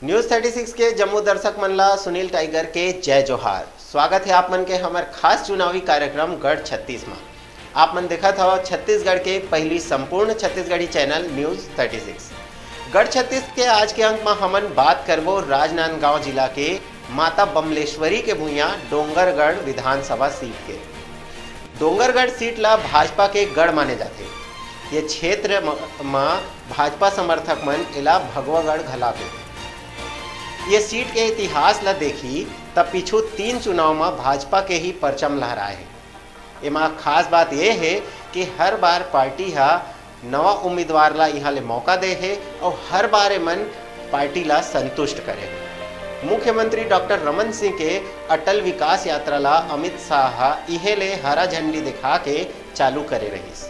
News 36 के जम्मू दर्शक मनला सुनील टाइगर के जय जोहार। स्वागत है आप मन के हमारे खास चुनावी कार्यक्रम गढ़ 36 में। आप मन देखा था छत्तीसगढ़ के पहली संपूर्ण छत्तीसगढ़ी चैनल न्यूज 36। गढ़ 36 के आज के अंक में हमन बात करबो राजनांदगांव जिला के माता बमलेश्वरी के भूया डोंगरगढ़ विधानसभा सीट के। डोंगरगढ़ सीट ला भाजपा के गढ़ माने जाते। ये क्षेत्र में भाजपा समर्थक मन इला भगवागढ़ घलाते। ये सीट के इतिहास ला देखी तब पिछू 3 चुनाव में भाजपा के ही परचम लहराए है। एमा खास बात यह है कि हर बार पार्टी हा नवा उम्मीदवार ला यहाँ ले मौका दे है और हर बार मन पार्टी ला संतुष्ट करे। मुख्यमंत्री डॉक्टर रमन सिंह के अटल विकास यात्रा ला अमित शाह इहे ले हरा झंडी दिखा के चालू करे रहीस।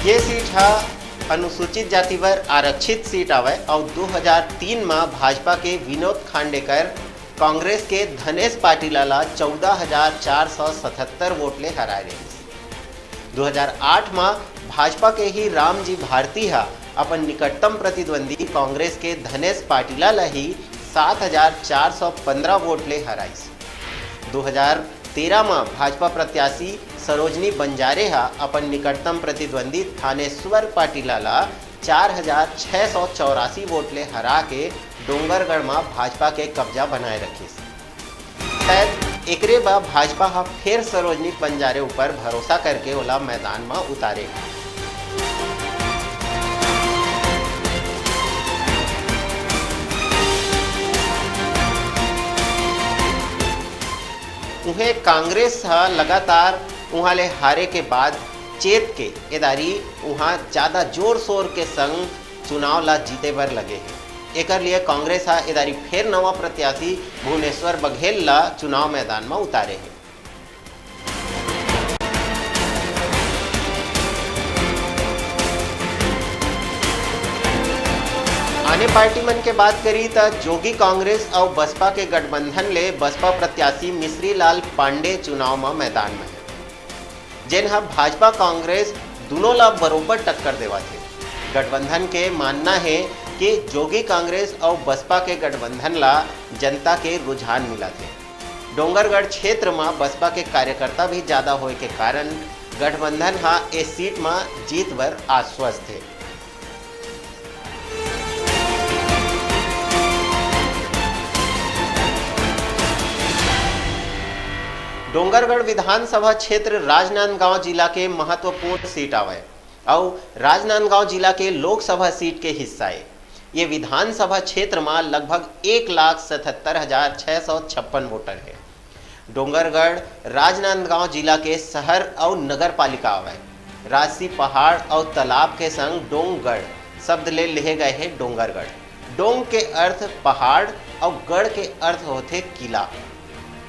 ये सीट हा अनुसूचित जाति वर आरक्षित सीट आवे और 2003 में भाजपा के विनोद खांडेकर कांग्रेस के धनेश पाटिल ला 14,477 वोट ले हराए रही। 2008 में भाजपा के ही रामजी भारती हा अपन निकटतम प्रतिद्वंदी कांग्रेस के धनेश पाटिल ला ही 7,415 वोट ले हराइस। 2013 में भाजपा प्रत्याशी सरोजनी बंजारे हा अपन निकटतम प्रतिद्वंदी थानेश्वर पाटिल ला 4,684 वोट ले हरा के डोंगरगढ़ में भाजपा के कब्जा बनाए रखिस। शायद एकरे बा भाजपा हा फिर सरोजनी बंजारे ऊपर भरोसा करके ओला मैदान में उतारे। उन्हें कांग्रेस हा लगातार वहाँ ले हारे के बाद चेत के एदारी वहाँ ज़्यादा जोर शोर के संग चुनाव ला जीते बर लगे हैं। एकर लिए कांग्रेस हा एदारी फिर नवा प्रत्याशी भुवनेश्वर बघेल ला चुनाव मैदान में उतारे हैं। आने पार्टी मन के बात करी तो जोगी कांग्रेस और बसपा के गठबंधन ले बसपा प्रत्याशी मिश्री लाल पांडे चुनाव में मैदान में है। जिन भाजपा कांग्रेस दोनों ला बरोबर टक्कर देवा थे। गठबंधन के मानना है कि जोगी कांग्रेस और बसपा के गठबंधन ला जनता के रुझान मिला थे। डोंगरगढ़ क्षेत्र में बसपा के कार्यकर्ता भी ज्यादा होए के कारण गठबंधन हा इस सीट में जीत बर आश्वस्त थे। डोंगरगढ़ विधानसभा क्षेत्र राजनांदगांव जिला के महत्वपूर्ण सीट आवे और राजनांदगांव जिला के लोकसभा सीट के हिस्सा है। ये विधानसभा क्षेत्र में लगभग 1,77,656 वोटर है। डोंगरगढ़ राजनांदगांव जिला के शहर और नगर पालिका आवे। राजसी पहाड़ और तालाब के संग डोंगगढ़ शब्द ले लिखे गए हैं डोंगरगढ़। डोंग के अर्थ पहाड़ और गढ़ के अर्थ होते किला।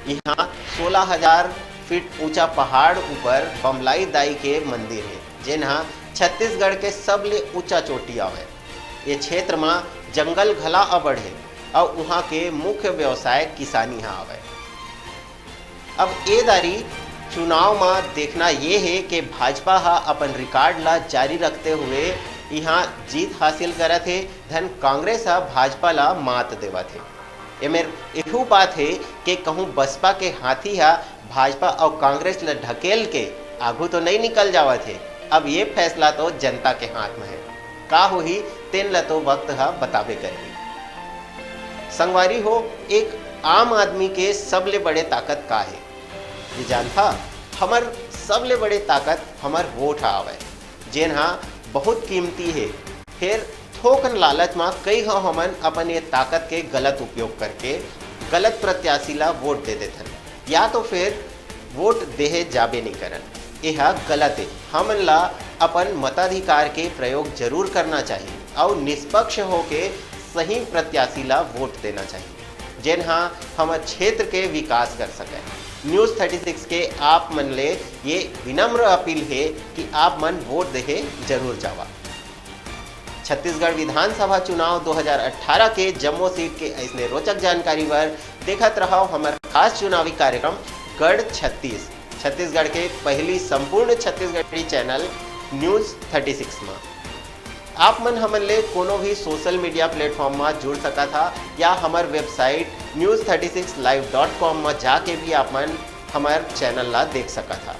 यहाँ 16,000 फीट ऊंचा पहाड़ ऊपर बमलाई दाई के मंदिर है, जिन्हा छत्तीसगढ़ के सबले ऊंचा चोटी आवे। ये क्षेत्र में जंगल घला अबड़ है और वहाँ के मुख्य व्यवसाय किसानी हाँ आवे। अब ए दारी चुनाव में देखना ये है कि भाजपा हा अपन रिकॉर्ड ला जारी रखते हुए यहाँ जीत हासिल करत है, धन कांग्रेस हा भाजपा ला मात देवा थे। एहू बात है कि कहूँ बसपा के हाथी हा भाजपा और कांग्रेस ला ढकेल के आगू तो नहीं निकल जावा थे। अब ये फैसला तो जनता के हाथ में है। का हुई तेन ला तो वक्त हा बतावे करेगी। संगवारी हो, एक आम आदमी के सबले बड़े ताकत का है ये जानता? हमर सबले बड़े ताकत हमर वोट हा आवे, जेन हा बहुत कीमती है। फिर थोकन लालच में कई हमन अपन ये ताकत के गलत उपयोग करके गलत प्रत्याशी ला वोट दे देथन या तो फिर वोट देहे जाबे नहीं करन। यह गलत है। हमन ला अपन मताधिकार के प्रयोग जरूर करना चाहिए और निष्पक्ष होके सही प्रत्याशी ला वोट देना चाहिए, जिन हाँ हमारे क्षेत्र के विकास कर सके। न्यूज़ 36 के आप मन ले ये विनम्र अपील है कि आप मन वोट देहे जरूर जावा। छत्तीसगढ़ विधानसभा चुनाव 2018 के जम्मू सीट के ऐसने रोचक जानकारी पर देखत रहो हमारे खास चुनावी कार्यक्रम गढ़ 36 छत्तीसगढ़ के पहली संपूर्ण छत्तीसगढ़ी चैनल न्यूज़ 36 में। आप मन हमन ले कोनो भी सोशल मीडिया प्लेटफॉर्म में जुड़ सका था या हमार वेबसाइट news36live.com में जाके भी आप मन हमार चैनल ला देख सका था।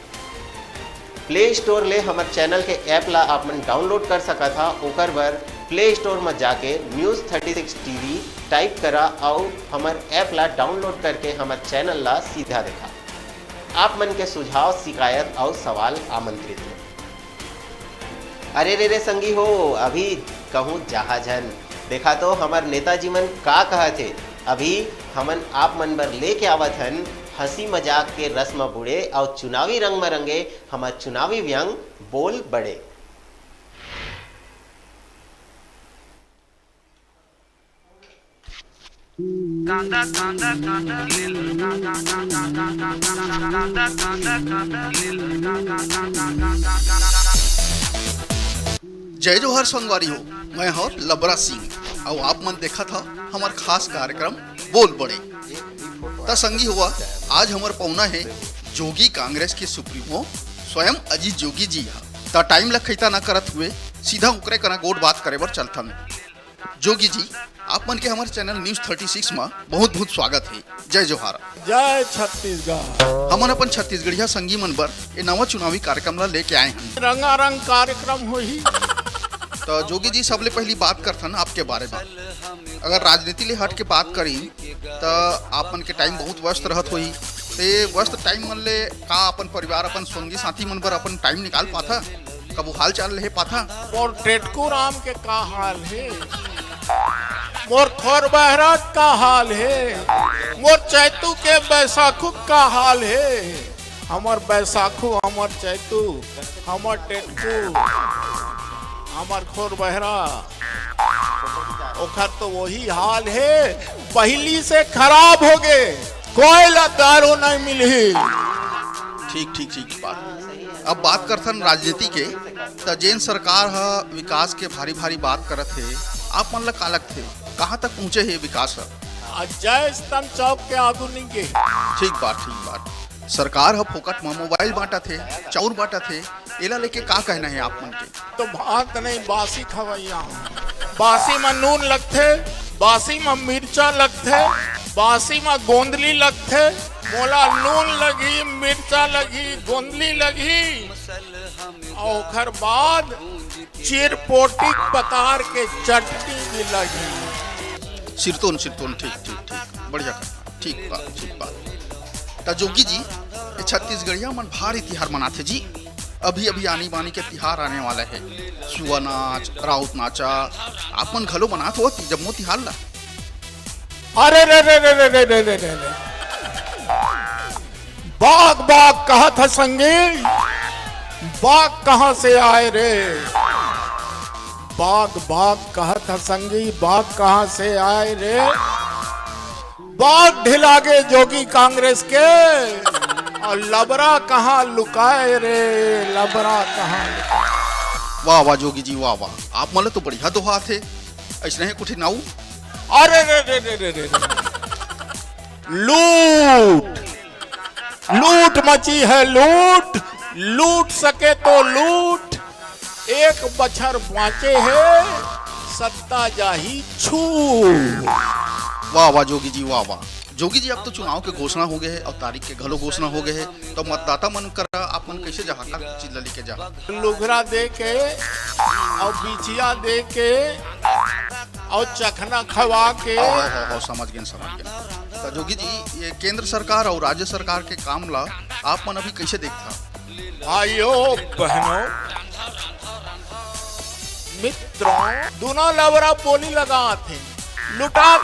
प्ले स्टोर ले हमार चैनल के ऐप ला आप मन डाउनलोड कर सका था। ओकर बर प्ले स्टोर में जाके News36 TV टाइप करा और हमार ऐप ला डाउनलोड करके हमार चैनल ला सीधा देखा। आप मन के सुझाव, शिकायत और सवाल आमंत्रित है। अरे रे रे संगी हो, अभी कहूँ जहाजन देखा तो हमार नेताजी मन का कहा थे। अभी हमन आप मन बर लेके आवत हन हंसी मजाक के रस्म बुड़े और चुनावी रंग में रंगे हमार चुनावी व्यंग बोल बड़े। जय जोहर संगवारी हो, मैं हूँ लबरा सिंह और आप मन देखा था हमार खास कार्यक्रम बोल बड़े। ता संगी हुआ आज हमार पौना है जोगी कांग्रेस के सुप्रीमो स्वयं अजीत जोगी जी हा। ता टाइम लखैता ना करत हुए सीधा उकरे कना गोट बात करे बर चलथन। जोगी जी आप मन के हमारे चैनल न्यूज 36 में बहुत बहुत स्वागत है। जय जोहार, जय छत्तीसगढ़। हमन अपन छत्तीसगढ़िया संगी मन बर ये नवा चुनावी कार्यक्रम ला लेके आए हैं। रंगारंग कार्यक्रम होही। तो जोगी जी सबले पहली बात करथन आपके बारे में। अगर राजनीति ले हट के बात करी तो आप मन के टाइम बहुत व्यस्त रहत होई। ते व्यस्त टाइम मन ले का अपन परिवार, अपन संगी साथी मन बर अपन टाइम निकाल पाथा? कबू हाल चाल ले पाथा? मोर टेटकू राम के का हाल है, मोर खोर बहरात का हाल है, मोर चैतू के बैसाखू का हाल है। हमर बैसाखू, हमर चैतू, हमर टेटकू, हमर खोर बहरा, ओखर तो वही हाल है। पहली से खराब हो गए, कोई दारू नहीं मिली। ठीक ठीक ठीक बात। अब बात करथन राजनीति के। तो जैन सरकार हा विकास के भारी भारी बात करत है, आप मन ला का लगथे कहाँ तक पहुँचे है विकास हा? जय स्तंभ चौक के आगू नहीं गए। ठीक बात। सरकार हा फोकट में मोबाइल बांटा थे, चाउर बांटा थे, एला लेके का कहना है आप मन के? तो भात नहीं बासी खवैया, बासी में नून लगथे, बासी में मिर्चा लगथे, बासी में गोंदली लगथे। मोला नून लगी, मिर्चा लगी, गोंदली लगी और ओकर बाद चिरपोटी पतार के चटनी भी लगी। सिरतोन ठीक बढ़िया करना। ठीक बात। तो जोगी जी ये छत्तीसगढ़िया मन भारी तिहार मनाथे जी। अभी आनी बानी के तिहार आने वाला है। सुआ नाच, राउत नाचा आप मन घलो बनात हो जम्मो तिहार ला? अरे रे बाग कहा था संगी, बाग कहाँ से आए रे? बाग कहा था संगी, बाग कहाँ से आए रे? बाग ढिलागे जोगी कांग्रेस के और लबरा कहाँ लुकाए रे? लबरा कहाँ लुकाए? वाह जोगी जी वाह। आप मन तो बढ़िया दोहा थे, ऐसने है कुछ नाऊ। अरे रे लूट मची है, लूट सके तो लूट। एक बछर बाँचे है, सत्ता जाही छूट। वाह जोगी जी वाह। जोगी जी अब तो चुनाव के घोषणा हो गए है और तारीख के घलो घोषणा हो गए है। तो मतदाता मन कर आप मन कैसे जहाँ का चीज लेके जा? लुघरा दे के और बिछिया दे के और चखना खवा के। समझ गए। तो जोगी जी ये केंद्र सरकार और राज्य सरकार के काम ला आप मन अभी कैसे देखता? भाइयों बहनों मित्रों, दोनों लवरा बोली लगाते लुटा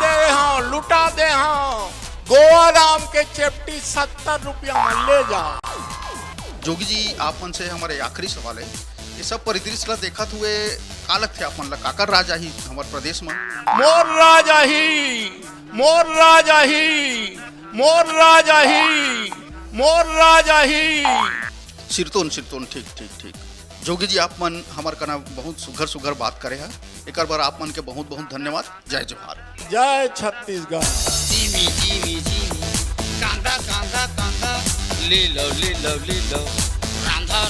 दे हाँ। गोवा राम के चेप्टी 70 रुपया में ले जा। जोगी जी आप मन से हमारे आखिरी सवाल है, ये सब परिदृश्य ला देखत हुए का लगथे आप मन ला काकर राजा ही हमारे प्रदेश में? मोर राजा ही। सिरतोन ठीक। जोगी जी आप मन हमार कना बहुत सुघर बात करे है। एक बार आप मन के बहुत बहुत धन्यवाद। जय जोहार, जय छत्तीसगढ़। जीमी कांदा ले लो रांधा